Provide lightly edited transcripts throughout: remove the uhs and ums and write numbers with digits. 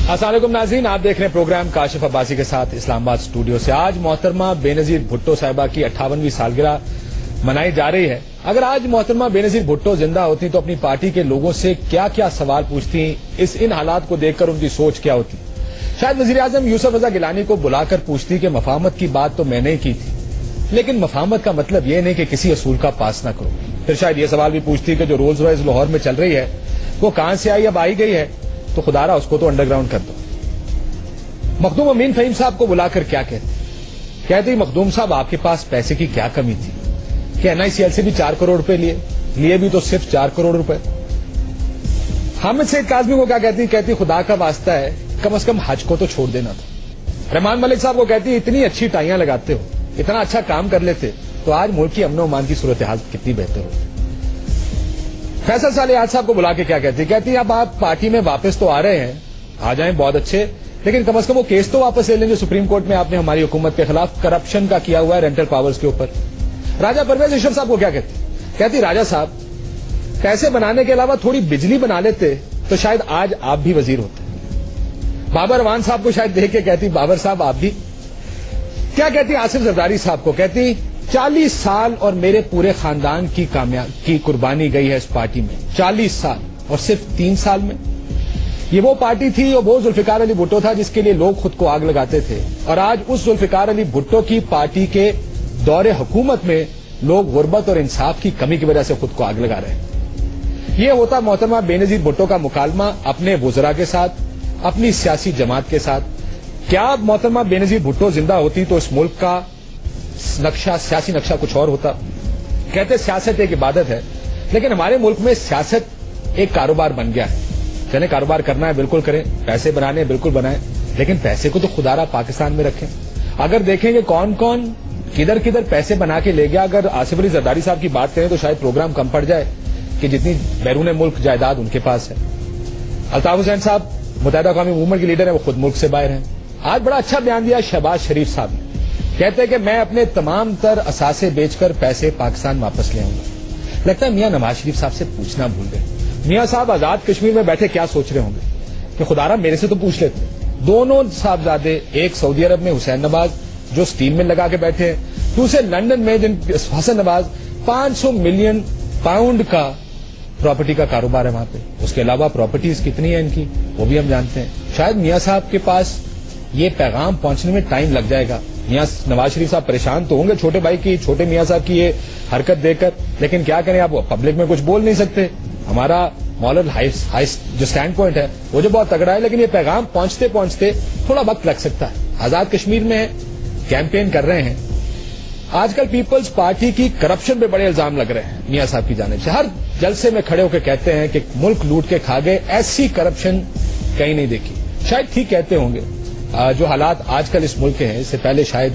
السلام علیکم ناظرین، آپ دیکھ رہے ہیں پروگرام کاشف عباسی کے ساتھ اسلام آباد اسٹوڈیو سے۔ آج محترمہ بے نظیر بھٹو صاحبہ کی 58ویں سالگرہ منائی جا رہی ہے۔ اگر آج محترمہ بے نظیر بھٹو زندہ ہوتی تو اپنی پارٹی کے لوگوں سے کیا کیا سوال پوچھتی، ان حالات کو دیکھ کر ان کی سوچ کیا ہوتی؟ شاید وزیر اعظم یوسف رضا گیلانی کو بلا کر پوچھتی کہ مفاہمت کی بات تو میں نے کی تھی، لیکن مفاہمت کا مطلب یہ نہیں کہ کسی اصول کا پاس نہ کرو۔ پھر شاید یہ سوال بھی پوچھتی کہ جو رولز رائز لاہور میں چل رہی ہے وہ کہاں سے آئی، اب آئی گئی ہے تو خدا را اس کو تو انڈر گراؤنڈ کر دو۔ مخدوم امین فہیم صاحب کو بلا کر کیا کہتی مخدوم صاحب آپ کے پاس پیسے کی کیا کمی تھی کہ NICL سے بھی 4 کروڑ روپے لیے بھی تو صرف 4 کروڑ روپے۔ حامد سعید کاظمی کو کیا کہتی خدا کا واسطہ ہے کم از کم حج کو تو چھوڑ دینا تھا۔ رحمان ملک صاحب کو کہتی اتنی اچھی ٹائیاں لگاتے ہو، اتنا اچھا کام کر لیتے تو آج ملک کی امن و امان کی صورتحال کتنی بہتر ہو۔ فیصل صالحات صاحب کو بلا کے کیا کہتی اب آپ پارٹی میں واپس تو آ رہے ہیں، آ جائیں بہت اچھے، لیکن کم از کم وہ کیس تو واپس لے لیں جو سپریم کورٹ میں آپ نے ہماری حکومت کے خلاف کرپشن کا کیا ہوا ہے رینٹل پاورز کے اوپر۔ راجہ پرویز اشرف صاحب کو کیا کہتی راجہ صاحب پیسے بنانے کے علاوہ تھوڑی بجلی بنا لیتے تو شاید آج آپ بھی وزیر ہوتے۔ بابر روان صاحب کو شاید دیکھ کے کہتی بابر صاحب آپ بھی۔ کیا کہتی آصف زرداری صاحب کو کہتی 40 سال اور میرے پورے خاندان کی قربانی گئی ہے اس پارٹی میں، 40 سال اور صرف 3 سال میں۔ یہ وہ پارٹی تھی اور وہ ذوالفقار علی بھٹو تھا جس کے لیے لوگ خود کو آگ لگاتے تھے، اور آج اس ذوالفقار علی بھٹو کی پارٹی کے دور حکومت میں لوگ غربت اور انصاف کی کمی کی وجہ سے خود کو آگ لگا رہے ہیں۔ یہ ہوتا محترمہ بے نظیر بھٹو کا مکالمہ اپنے وزراء کے ساتھ، اپنی سیاسی جماعت کے ساتھ۔ کیا محترمہ بے نظیر بھٹو زندہ ہوتی تو اس ملک کا سیاسی نقشہ کچھ اور ہوتا؟ کہتے سیاست ایک عبادت ہے، لیکن ہمارے ملک میں سیاست ایک کاروبار بن گیا ہے۔ چلیں کاروبار کرنا ہے بالکل کریں، پیسے بنانے ہیں بالکل بنائیں، لیکن پیسے کو تو خدا را پاکستان میں رکھیں۔ اگر دیکھیں کہ کون کون کدھر کدھر پیسے بنا کے لے گیا، اگر آصف علی زرداری صاحب کی بات کریں تو شاید پروگرام کم پڑ جائے کہ جتنی بیرون ملک جائیداد ان کے پاس ہے۔ الطاف حسین صاحب متحدہ قومی موومنٹ کے لیڈر ہیں، وہ خود ملک سے باہر ہیں۔ آج بڑا اچھا بیان دیا شہباز شریف صاحب نے، کہتے ہیں کہ میں اپنے تمام تر اثاثے بیچ کر پیسے پاکستان واپس لے آؤں گا۔ لگتا ہے میاں نواز شریف صاحب سے پوچھنا بھول گئے۔ میاں صاحب آزاد کشمیر میں بیٹھے کیا سوچ رہے ہوں گے کہ خدا را میرے سے تو پوچھ لیتے۔ دونوں صاحبزادے، ایک سعودی عرب میں حسین نواز جو سٹیل مل لگا کے بیٹھے ہیں، دوسرے لندن میں حسن نواز 500 ملین پاؤنڈ کا پراپرٹی کا کاروبار ہے وہاں پہ۔ اس کے علاوہ پراپرٹیز کتنی ہیں ان کی وہ بھی ہم جانتے ہیں۔ شاید میاں صاحب کے پاس یہ پیغام پہنچنے میں ٹائم لگ جائے گا۔ میاں نواز شریف صاحب پریشان تو ہوں گے چھوٹے بھائی کی، چھوٹے میاں صاحب کی یہ حرکت دیکھ کر، لیکن کیا کریں، آپ پبلک میں کچھ بول نہیں سکتے۔ ہمارا مولر جو سٹینڈ پوائنٹ ہے وہ جو بہت تگڑا ہے، لیکن یہ پیغام پہنچتے پہنچتے تھوڑا وقت لگ سکتا ہے۔ آزاد کشمیر میں کیمپین کر رہے ہیں۔ آج کل پیپلز پارٹی کی کرپشن پہ بڑے الزام لگ رہے ہیں میاں صاحب کی جانب سے۔ ہر جلسے میں کھڑے ہو کے کہتے ہیں کہ ملک لوٹ کے کھا گئے، ایسی کرپشن کہیں نہیں دیکھی۔ شاید ٹھیک کہتے ہوں گے، جو حالات آج کل اس ملک کے ہیں اس سے پہلے شاید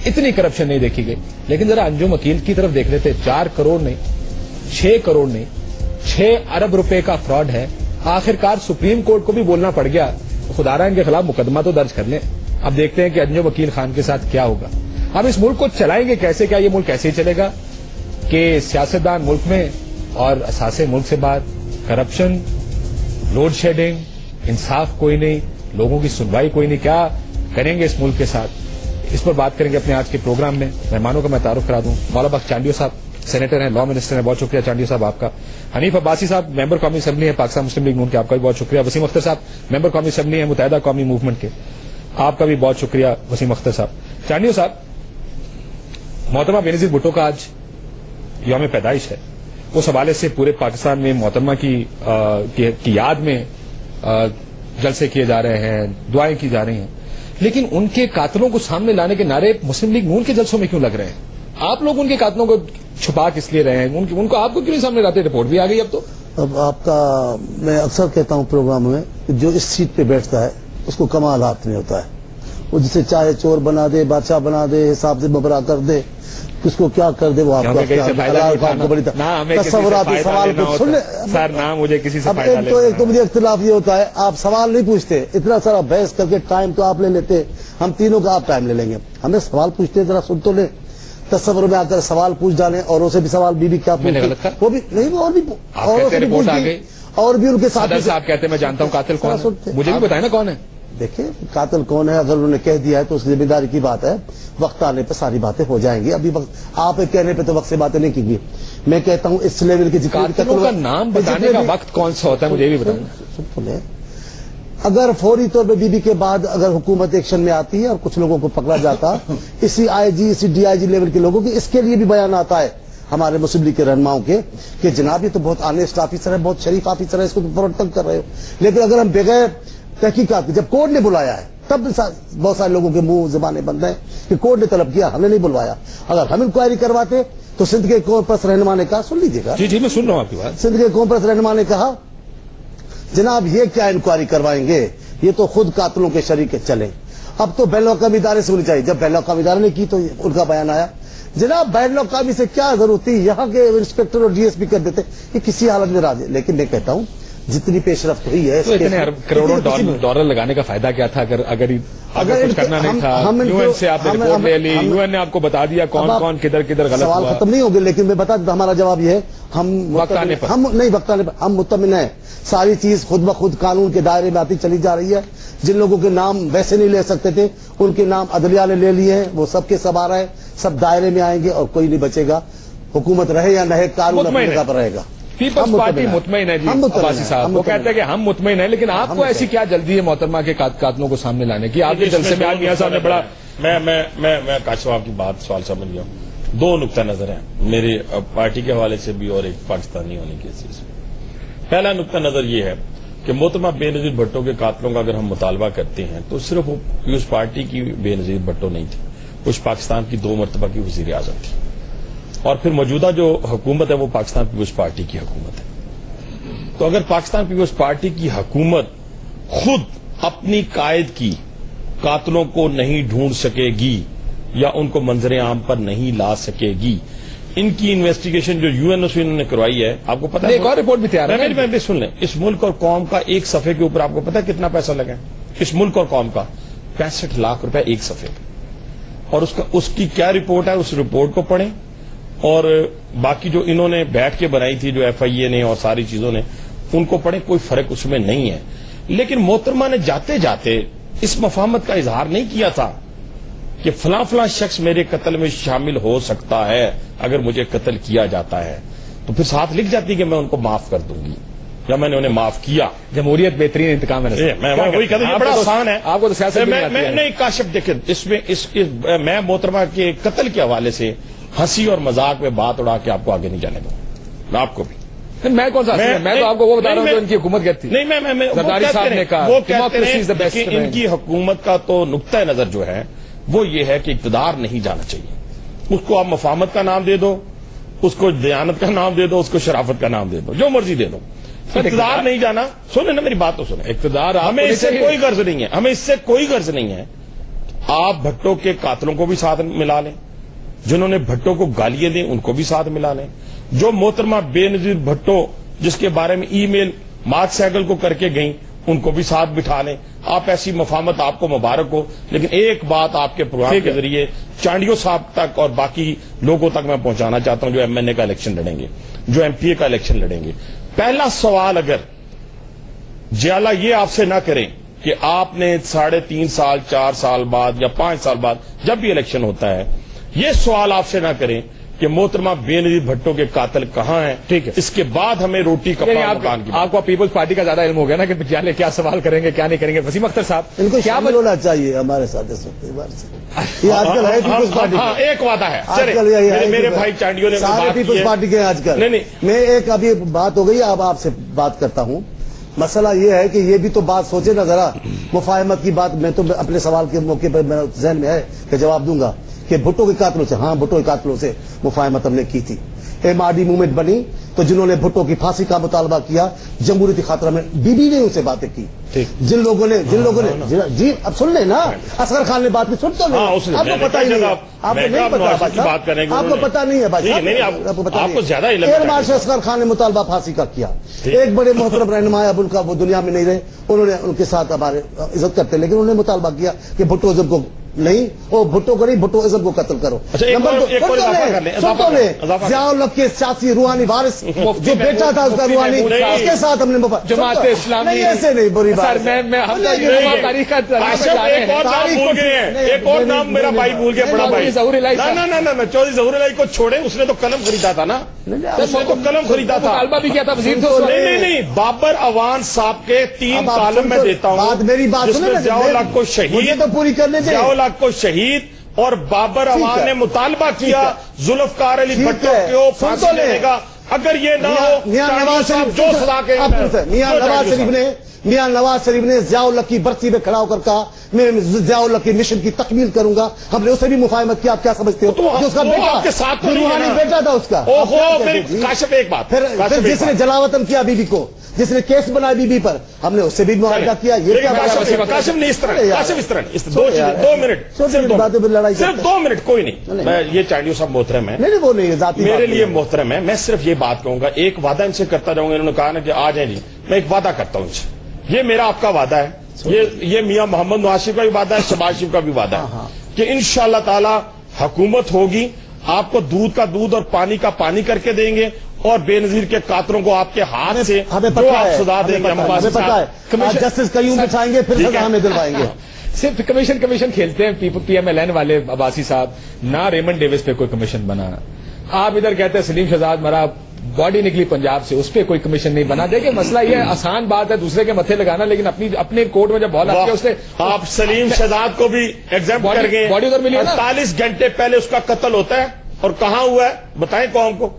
اتنی کرپشن نہیں دیکھی گئی، لیکن ذرا انجم وکیل کی طرف دیکھ لیتے، 4 کروڑ نہیں، 6 کروڑ نہیں، 6 ارب روپے کا فراڈ ہے۔ آخرکار سپریم کورٹ کو بھی بولنا پڑ گیا خدا را ان کے خلاف مقدمہ تو درج کر لیں۔ اب دیکھتے ہیں کہ انجم وکیل خان کے ساتھ کیا ہوگا۔ اب اس ملک کو چلائیں گے کیسے؟ کیا یہ ملک ایسے ہی چلے گا کہ سیاستدان ملک میں اور اثاثے ملک سے باہر، کرپشن، لوڈ شیڈنگ، انصاف کوئی نہیں، لوگوں کی سنوائی کوئی نہیں، کیا کریں گے اس ملک کے ساتھ؟ اس پر بات کریں گے اپنے آج کے پروگرام میں۔ مہمانوں کا میں تعارف کرا دوں۔ مولا بخش چانڈیو صاحب سینیٹر ہیں، لا منسٹر ہیں، بہت شکریہ چانڈیو صاحب آپ کا۔ حنیف عباسی صاحب ممبر قومی اسمبلی ہیں پاکستان مسلم لیگ نون کے، آپ کا بھی بہت شکریہ۔ وسیم اختر صاحب ممبر قومی اسمبلی ہیں متحدہ قومی موومنٹ کے، آپ کا بھی بہت شکریہ وسیم اختر صاحب۔ چانڈیو صاحب، محترمہ بے نظیر بھٹو کا آج یوم پیدائش ہے، اس حوالے سے پورے پاکستان میں محترمہ کی یاد میں جلسے کیے جا رہے ہیں، دعائیں کی جا رہی ہیں، لیکن ان کے قاتلوں کو سامنے لانے کے نعرے مسلم لیگ نون کے جلسوں میں کیوں لگ رہے ہیں؟ آپ لوگ ان کے قاتلوں کو چھپا کس لیے رہے ہیں؟ ان کو آپ کو کیوں نہیں سامنے لاتے؟ رپورٹ بھی آ گئی اب تو۔ اب آپ کا میں اکثر کہتا ہوں پروگرام میں کہ جو اس سیٹ پہ بیٹھتا ہے اس کو کمال ہاتھ میں ہوتا ہے، وہ جسے چاہے چور بنا دے، بادشاہ بنا دے، حساب سے مبرا کر دے، کس کو کیا کر دے وہ آپ کا تصوراتی سوال سن لیں۔ ایک تو مجھے اختلاف یہ ہوتا ہے آپ سوال نہیں پوچھتے، اتنا سارا بحث کر کے ٹائم تو آپ لے لیتے، ہم تینوں کا آپ ٹائم لے لیں گے، ہمیں سوال پوچھتے ذرا سن تو لیں۔ تصور میں آ کر سوال پوچھ ڈالیں، اوروں سے بھی سوال بی بی کیا پوچھتے وہ بھی نہیں، اور بھی اوروں سے بھی پوچھتی، اور بھی ان کے ساتھ صدر صاحب کہتے ہیں میں جانتا ہوں قاتل کون ہے، مجھے بھی بتائیں نا کون ہے. دیکھیں قاتل کون ہے، اگر انہوں نے کہہ دیا ہے تو اس کی ذمہ داری کی بات ہے. وقت آنے پہ ساری باتیں ہو جائیں گی. ابھی وقت آپ کہنے پہ تو وقت سے باتیں نہیں کی گی. میں کہتا ہوں اس لیول کے قاتلوں کا نام بتانے کا وقت کون سا ہوتا ہے مجھے بھی بتائیں. اگر فوری طور پہ بی بی کے بعد اگر حکومت ایکشن میں آتی ہے اور کچھ لوگوں کو پکڑا جاتا، اسی آئی جی اسی ڈی آئی جی لیول کے لوگوں کی، اس کے لیے بھی بیان آتا ہے ہمارے مسلم لیگ کے رہنماؤں کے کہ جناب یہ تو بہت آنےسٹ آفیسر ہے، بہت شریف آفیسر ہے، اس کو تو تنگ کر رہے ہو. لیکن اگر ہم بغیر تحقیقات جب کورٹ نے بلایا ہے تب بہت سارے لوگوں کے منہ زبانیں بند ہیں کہ کورٹ نے طلب کیا، ہم نے نہیں بلوایا. اگر ہم انکوائری کرواتے تو سندھ کے قوم پرست رہنما نے کہا، سن لیجیے گا. جی میں سن رہا ہوں آپ کی بات. سندھ کے قوم پرست رہنما نے کہا جناب یہ کیا انکوائری کروائیں گے، یہ تو خود قاتلوں کے شریک چلیں. اب تو بین الاقوامی ادارے سے ہونی چاہیے. جب بین الاقوامی ادارے نے کی تو ان کا بیان آیا. جناب بین الاقوامی سے کیا ضرورت تھی، یہاں کے انسپیکٹر اور ڈی ایس پی کر دیتے، یہ کسی حالت میں راضی. لیکن میں کہتا ہوں جتنی پیش رفت ہوئی ہے تو اتنے کروڑوں ڈالر لگانے کا فائدہ کیا تھا اگر کچھ کرنا نہیں تھا. یو این سے آپ نے رپورٹ لے لی، یو این نے آپ کو بتا دیا کون کون کدھر غلط ہوا. سوال ختم نہیں ہوگے لیکن میں بتا دیتا ہمارا جواب یہ ہے ہم وقت آنے پر ہم مطمئن ہیں. ساری چیز خود بخود قانون کے دائرے میں آتی چلی جا رہی ہے. جن لوگوں کے نام ویسے نہیں لے سکتے تھے ان کے نام عدلیہ نے لے لیے ہیں، وہ سب کے سب آ رہے ہیں، سب دائرے میں آئیں گے اور کوئی نہیں بچے گا. حکومت رہے یا نہ قانون اپنی جگہ پر رہے گا. پیپلز پارٹی مطمئن ہے جی. عباسی صاحب وہ کہتے ہیں کہ ہم مطمئن ہیں، لیکن آپ کو ایسی کیا جلدی ہے محترمہ کے قاتلوں کو سامنے لانے کی؟ آپ کے جلسے میں آج میاں صاحب نے بڑا میں کاشف صاحب کی بات سوال سمجھ گیا. دو نقطہ نظر ہیں میری پارٹی کے حوالے سے بھی اور ایک پاکستانی ہونے کی حیثیت سے. پہلا نقطہ نظر یہ ہے کہ محترمہ بے نظیر بھٹو کے قاتلوں کا اگر ہم مطالبہ کرتے ہیں تو صرف وہ پیپلز پارٹی کی بے نظیر بھٹو نہیں تھی، کچھ پاکستان کی 2 مرتبہ کی وزیر اعظم تھی، اور پھر موجودہ جو حکومت ہے وہ پاکستان پیپلز پارٹی کی حکومت ہے. تو اگر پاکستان پیپلز پارٹی کی حکومت خود اپنی قائد کی قاتلوں کو نہیں ڈھونڈ سکے گی یا ان کو منظر عام پر نہیں لا سکے گی، ان کی انویسٹیگیشن جو یو این او سے انہوں نے کروائی ہے، آپ کو پتا ہے ایک اور رپورٹ بھی تیار ہے. میں سن لیں، اس ملک اور قوم کا ایک صفحے کے اوپر آپ کو پتا ہے کتنا پیسہ لگا ہے؟ اس ملک اور قوم کا 65 لاکھ روپے ایک صفحے پہ. اور اس کی کیا رپورٹ ہے، اس رپورٹ کو پڑھیں اور باقی جو انہوں نے بیٹھ کے بنائی تھی جو ایف آئی اے نے اور ساری چیزوں نے ان کو پڑھیں. کوئی فرق اس میں نہیں ہے. لیکن محترمہ نے جاتے جاتے اس مفاہمت کا اظہار نہیں کیا تھا کہ فلاں فلاں شخص میرے قتل میں شامل ہو سکتا ہے اگر مجھے قتل کیا جاتا ہے، تو پھر ساتھ لکھ جاتی کہ میں ان کو معاف کر دوں گی یا میں نے انہیں معاف کیا. جمہوریت بہترین انتقام ہے. میں وہی کہتا ہوں بڑا آسان ہے. آپ کو تو سیاست میں نہیں کاشف دیکھیں اس میں میں محترمہ کے قتل کے حوالے سے ہنسی اور مذاق میں بات اڑا کے آپ کو آگے نہیں جانے دوں. میں آپ کو بھی میں کون سا میں تو آپ کو وہ بتا رہا ہوں جو ان کی حکومت کہتی نہیں. میں زرداری صاحب نے کہا وہ کہتے ہیں کہ ان کی حکومت کا تو نقطۂ نظر جو ہے وہ یہ ہے کہ اقتدار نہیں جانا چاہیے. اس کو آپ مفاہمت کا نام دے دو، اس کو دیانت کا نام دے دو، اس کو شرافت کا نام دے دو، جو مرضی دے دو. اقتدار نہیں جانا. سنیں نا میری بات تو سنیں. اقتدار ہمیں اس سے کوئی غرض نہیں ہے، ہمیں اس سے کوئی غرض نہیں ہے. آپ بھٹو کے قاتلوں کو بھی ساتھ ملا لیں، جنہوں نے بھٹو کو گالیاں دیں ان کو بھی ساتھ ملا لیں، جو محترمہ بے نظیر بھٹو جس کے بارے میں ای میل مارک سیگل کو کر کے گئیں ان کو بھی ساتھ بٹھا لیں. آپ ایسی مفاہمت آپ کو مبارک ہو. لیکن ایک بات آپ کے پروگرام کے ذریعے چانڈیو صاحب تک اور باقی لوگوں تک میں پہنچانا چاہتا ہوں جو ایم این اے کا الیکشن لڑیں گے، جو ایم پی اے کا الیکشن لڑیں گے. پہلا سوال اگر جیالہ یہ آپ سے نہ کریں کہ آپ نے 3.5 سال 4 سال بعد یا 5 سال بعد جب بھی الیکشن ہوتا ہے یہ سوال آپ سے نہ کریں کہ محترمہ بے نظیر بھٹو کے قاتل کہاں ہیں، ٹھیک ہے، اس کے بعد ہمیں روٹی کپڑا مکان کی. آپ کو پیپلز پارٹی کا زیادہ علم ہو گیا نا کہ جیالے کیا سوال کریں گے کیا نہیں کریں گے. وسیم اختر صاحب ان کو کیا ہونا چاہیے ہمارے ساتھ اس وقت. یہ آج کل ہے پیپلز پارٹی کا ایک وعدہ ہے. میرے بھائی چانڈیو نے سارے پیپلز پارٹی کے آج کل. نہیں میں ایک ابھی بات ہو گئی اب آپ سے بات کرتا ہوں. مسئلہ یہ ہے کہ یہ بھی تو بات سوچے نا ذرا. مفاہمت کی بات میں تو اپنے سوال کے موقع پر میرے ذہن میں ہے کہ جواب دوں گا کہ بھٹو کے قاتلوں سے، ہاں بھٹو کے قاتلوں سے مفاہمت ہم نے کی تھی. ایم آر ڈی موومنٹ بنی تو جنہوں نے بھٹو کی پھانسی کا مطالبہ کیا جمہوریتی خاطرہ میں بی بی نے ان سے باتیں کی. جن لوگوں نے جی اب سن لیں نا اصغر خان نے بات کی. سن تو لیں آپ کو پتا ہی نہیں، آپ کو نہیں پتا، آپ کو پتا نہیں ہے بھائی، آپ کو پتا نہیں. ایئر مارشل اصغر خان نے مطالبہ پھانسی کا کیا. ایک بڑے محترم رہنما اب ان کا وہ دنیا میں نہیں رہے، انہوں نے ان کے ساتھ ہمارے عزت کرتے لیکن انہوں نے مطالبہ کیا کہ بھٹو جب کو نہیں وہ بھٹو کو نہیں, بھٹوازم کو قتل کرو. اچھا ایک اور اضافہ کر لیں, ضیاء الحق کے سیاسی روحانی وارث جو بیٹا تھا اس کا روحانی, اس کے ساتھ ہم نے جماعت اسلامی نہیں, ایسے نہیں, بری بات تاریخ کا ایک اور نام بھول گئے ہیں, ایک اور نام میرا بھائی بھول گیا, بڑا بھائی نہ چودھری ظہور الہی کو چھوڑیں, اس نے تو قلم خریدا تھا نا, اس نے تو قلم خریدا تھا, طالبہ بھی کیا تھا وزیر. نہیں بابر اوان صاحب کے 3 کالم میں دیتا ہوں, میری بات جس میں ضیاء الحق کو شہید, تو پوری کرنے دیں, ضیاء الحق کو شہید, اور بابر اوان نے مطالبہ کیا ذوالفقار علی بھٹو کو پھانسی دینے کا. اگر یہ نہ ہو, میاں نواز شریف جو سزا کے میاں نواز شریف نے ضیاء الحق کی برسی میں کھڑا ہو کر کہا میں ضیاء الحق کی مشن کی تکمیل کروں گا. ہم نے اسے بھی مفاہمت کیا, آپ کیا سمجھتے ہو, جو اس کا روحانی بیٹا تھا اس کا. کاشف ایک بات, پھر جس نے جلاوطن کیا بی بی کو, جس نے کیس بنایا بی بی پر, ہم نے اس سے بھی معاہدہ کیا. یہ کاشف نہیں, اس طرح 2 منٹ, صرف 2 منٹ, کوئی نہیں, میں یہ چاندیو صاحب محترم ہے, نہیں وہ نہیں ذاتی میرے لیے محترم ہے, میں صرف یہ بات کہوں گا, ایک وعدہ ان سے کرتا جاؤں گا. انہوں نے کہا نا کہ آ جائیں جی, میں ایک وعدہ کرتا ہوں ان سے, یہ میرا آپ کا وعدہ ہے, یہ میاں محمد نواز شریف کا بھی وعدہ ہے, شہباز شریف کا بھی وعدہ ہے کہ انشاءاللہ تعالی حکومت ہوگی, آپ کو دودھ کا دودھ اور پانی کا پانی کر کے دیں گے, اور بے نظیر کے قاتلوں کو آپ کے ہاتھ سے جو آپ سزا دیں گے, جسٹس قیوم بچھائیں گے, پھر سزا ہمیں دلوائیں گے. صرف کمیشن کھیلتے ہیں پی ایم ایل این والے عباسی صاحب, نہ ریمنڈ ڈیوس پہ کوئی کمیشن بنا. آپ ادھر کہتے ہیں سلیم شہزاد مرا, باڈی نکلی پنجاب سے, اس پہ کوئی کمیشن نہیں بنا. دیکھیں مسئلہ یہ آسان بات ہے دوسرے کے متھے لگانا, لیکن اپنے کوٹ میں جب بال آتی ہے اس نے, آپ سلیم شہزاد کو بھی ایگزامپٹ کر گئے, باڈی ادھر ملی ہے نا, 48 گھنٹے پہلے اس کا قتل ہوتا ہے, اور کہاں ہوا ہے بتائیں قوم کو.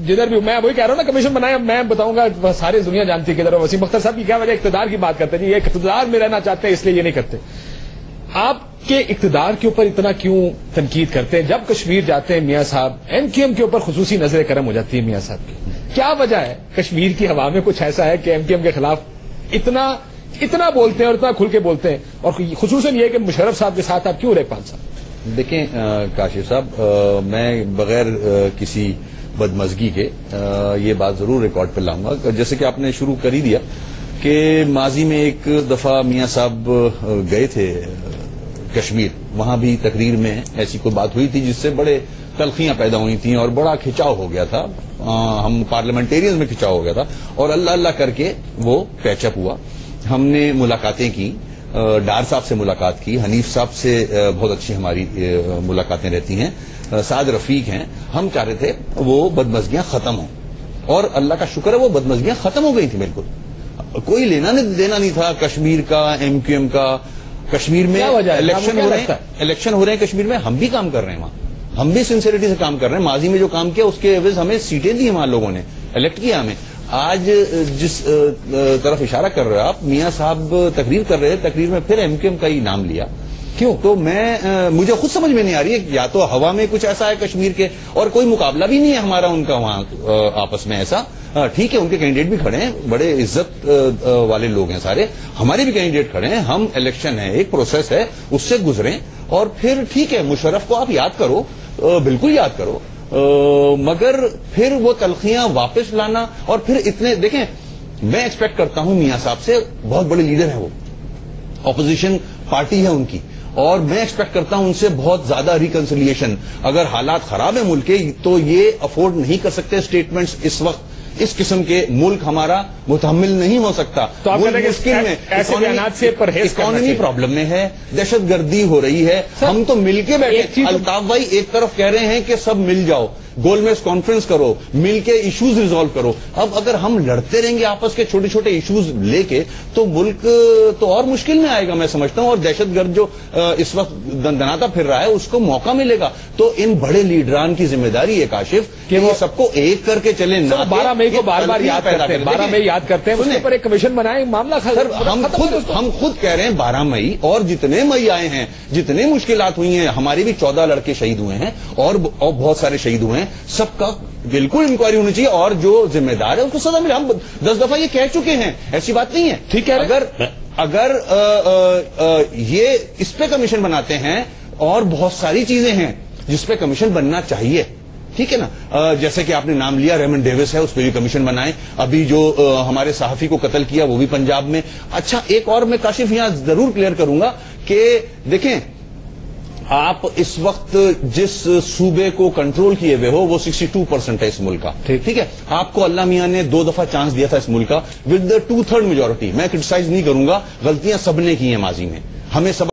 جدھر بھی, میں وہی کہہ رہا ہوں نا, کمیشن بنایا, میں بتاؤں گا ساری دنیا جانتی ہے کدھر. وسیم اختر صاحب کی کیا وجہ, اقتدار کی بات کرتے ہیں, یہ اقتدار میں رہنا چاہتے ہیں اس لیے یہ نہیں کرتے. آپ کے اقتدار کے اوپر اتنا کیوں تنقید کرتے ہیں؟ جب کشمیر جاتے ہیں میاں صاحب, ایم کیو ایم کے اوپر خصوصی نظر کرم ہو جاتی ہے میاں صاحب کی. کیا وجہ ہے کشمیر کی ہوا میں کچھ ایسا ہے کہ ایم کیو ایم کے خلاف اتنا بولتے ہیں اور اتنا کھل کے بولتے ہیں, اور خصوصاً یہ کہ مشرف صاحب کے ساتھ آپ کیوں رہے 5 سال؟ دیکھیں کاشف صاحب, میں بغیر کسی بدمزگی کے یہ بات ضرور ریکارڈ پہ لاؤں گا. جیسے کہ آپ نے شروع کر ہی دیا کہ ماضی میں ایک دفعہ میاں صاحب گئے تھے کشمیر, وہاں بھی تقریر میں ایسی کوئی بات ہوئی تھی جس سے بڑے تلخیاں پیدا ہوئی تھیں اور بڑا کھچاؤ ہو گیا تھا, ہم پارلیمنٹیرینز میں کھچاؤ ہو گیا تھا, اور اللہ کر کے وہ پیچ اپ ہوا. ہم نے ملاقاتیں کی, ڈار صاحب سے ملاقات کی, حنیف صاحب سے بہت اچھی ہماری ملاقاتیں رہتی ہیں, سعد رفیق ہیں. ہم چاہ رہے تھے وہ بدمزگیاں ختم ہوں, اور اللہ کا شکر ہے وہ بدمزگیاں ختم ہو گئی تھی. بالکل کوئی لینا دینا نہیں تھا کشمیر کا, ایم کیو ایم کا. کشمیر میں الیکشن ہو رہے ہیں کشمیر میں, ہم بھی کام کر رہے ہیں وہاں, ہم بھی سنسیریٹی سے کام کر رہے ہیں. ماضی میں جو کام کیا اس کے عوض ہمیں سیٹیں دی وہاں لوگوں نے, الیکٹ کیا ہمیں. آج جس طرف اشارہ کر رہے ہیں آپ, میاں صاحب تقریر کر رہے ہیں, تقریر میں پھر ایم کیو ایم کا ہی نام لیا. کیوں؟ تو مجھے خود سمجھ میں نہیں آ رہی ہے, یا تو ہوا میں کچھ ایسا ہے کشمیر کے, اور کوئی مقابلہ بھی نہیں ہے ہمارا ان کا وہاں آپس میں ایسا. ٹھیک ہے ان کے کینڈیڈیٹ بھی کھڑے ہیں, بڑے عزت والے لوگ ہیں سارے, ہمارے بھی کینڈیڈیٹ کھڑے ہیں. ہم الیکشن ہے, ایک پروسیس ہے, اس سے گزریں, اور پھر ٹھیک ہے مشرف کو آپ یاد کرو, بالکل یاد کرو, مگر پھر وہ تلخیاں واپس لانا. اور پھر اتنے دیکھیں, میں ایکسپیکٹ کرتا ہوں میاں صاحب سے, بہت بڑے لیڈر ہیں وہ, اپوزیشن پارٹی ہے ان کی, اور میں ایکسپیکٹ کرتا ہوں ان سے بہت زیادہ ریکنسیلیشن. اگر حالات خراب ہیں ملک کے تو یہ افورڈ نہیں کر سکتے اسٹیٹمنٹس اس وقت, اس قسم کے ملک ہمارا متحمل نہیں ہو سکتا. تو آپ مشکل میں ایسے بیانات سے پرہیز کرنا چاہیے. اکانومی پرابلم میں ہے, دہشت گردی ہو رہی ہے, ہم تو مل کے بیٹھے. الطاف بھائی ایک طرف کہہ رہے ہیں کہ سب مل جاؤ, گول میز کانفرنس کرو, مل کے ایشوز ریزالو کرو. اب اگر ہم لڑتے رہیں گے آپس کے چھوٹے چھوٹے ایشوز لے کے تو ملک تو اور مشکل میں آئے گا میں سمجھتا ہوں. اور دہشت گرد جو اس وقت دندناتا پھر رہا ہے اس کو موقع ملے گا. تو ان بڑے لیڈران کی ذمہ داری ہے کاشف کہ وہ سب کو ایک کر کے چلے. 12 مئی کو بار بار یاد کرتے ہیں, 12 مئی یاد کرتے ہیں, اس کے اوپر ایک کمیشن بنائے, معاملہ ہم خود کہہ رہے ہیں 12 مئی, اور جتنے مئی آئے ہیں, جتنے مشکلات ہوئی ہیں, ہمارے بھی 14 لڑکے شہید ہوئے ہیں اور بہت سارے شہید ہوئے ہیں, سب کا بالکل انکوائری ہونی چاہیے, اور جو ذمہ دار ہے اس کو سزا ملے. ہم 10 دفعہ یہ کہہ چکے ہیں, ایسی بات نہیں ہے. ٹھیک ہے, اگر یہ اس پہ کمیشن بناتے ہیں, اور بہت ساری چیزیں ہیں جس پہ کمیشن بننا چاہیے, ٹھیک ہے نا, جیسے کہ آپ نے نام لیا ریمنڈ ڈیوس ہے, اس پہ بھی کمیشن بنائیں. ابھی جو ہمارے صحافی کو قتل کیا وہ بھی پنجاب میں. اچھا ایک اور میں کاشف یہاں ضرور کلیئر کروں گا کہ دیکھیں آپ اس وقت جس صوبے کو کنٹرول کیے ہوئے ہو وہ 62% ہے اس ملک کا. ٹھیک ہے, آپ کو اللہ میاں نے 2 دفعہ چانس دیا تھا اس ملک کا ود 2/3 میجورٹی. میں کرٹیسائز نہیں کروں گا, غلطیاں سب نے کی ہیں ماضی میں, ہمیں سب